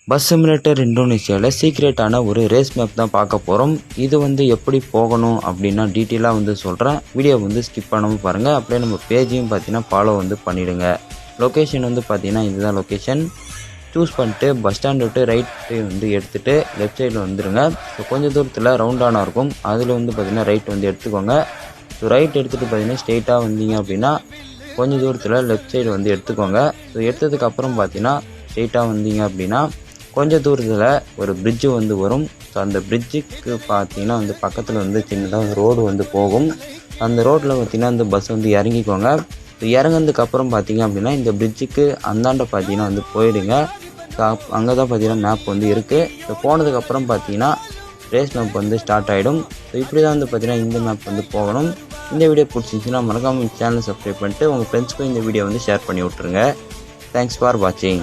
Bus simulator இந்தோனேஷியாவில் சீக்ரெட்டான ஒரு race map தான் பார்க்க போகிறோம். இது எப்படி போகணும் அப்படின்னா டீட்டெயிலாக சொல்கிறேன். வீடியோ ஸ்கிப் பண்ணாமல் பாருங்கள். அப்படியே நம்ம பேஜையும் பார்த்தீங்கன்னா ஃபாலோ பண்ணிவிடுங்க. லொக்கேஷன் பார்த்தீங்கன்னா இதுதான் லொக்கேஷன். சூஸ் பண்ணிட்டு பஸ் ஸ்டாண்ட் விட்டு ரைட்டு எடுத்துகிட்டு லெஃப்ட் சைடில் வந்துடுங்க. ஸோ கொஞ்சம் தூரத்தில் ரவுண்டானா இருக்கும், அதில் பார்த்தீங்கன்னா ரைட் எடுத்துக்கோங்க. ஸோ ரைட் எடுத்துகிட்டு பார்த்தீங்கன்னா ஸ்ட்ரெயிட்டாக வந்தீங்க அப்படின்னா கொஞ்சம் தூரத்தில் லெஃப்ட் சைடு எடுத்துக்கோங்க. ஸோ எடுத்ததுக்கப்புறம் பார்த்தீங்கன்னா ஸ்ட்ரெயிட்டாக வந்தீங்க அப்படின்னா கொஞ்சம் தூரத்தில் ஒரு பிரிட்ஜு வரும். ஸோ அந்த பிரிட்ஜுக்கு பார்த்தீங்கன்னா பக்கத்தில் சின்னதாக ரோடு போகும். அந்த ரோட்டில் பார்த்தீங்கன்னா அந்த பஸ் இறங்கிக்கோங்க. ஸோ இறங்கினதுக்கப்புறம் பார்த்தீங்க அப்படின்னா இந்த பிரிட்ஜுக்கு அந்தாண்ட பார்த்தீங்கன்னா போயிடுங்க. ஸோ அங்கே தான் பார்த்தீங்கன்னா மேப் இருக்குது. ஸோ போனதுக்கப்புறம் பார்த்தீங்கன்னா ரேஸ் மேப் ஸ்டார்ட் ஆகிடும். ஸோ இப்படி தான் பார்த்தீங்கன்னா இந்த மேப் போகணும். இந்த வீடியோ பிடிச்சிருந்துச்சுன்னா மறக்காமல் சேனல் சப்ஸ்கிரைப் பண்ணிட்டு உங்கள் ஃப்ரெண்ட்ஸ்க்கும் இந்த வீடியோ ஷேர் பண்ணி விட்ருங்க. தேங்க்ஸ் ஃபார் வாட்சிங்.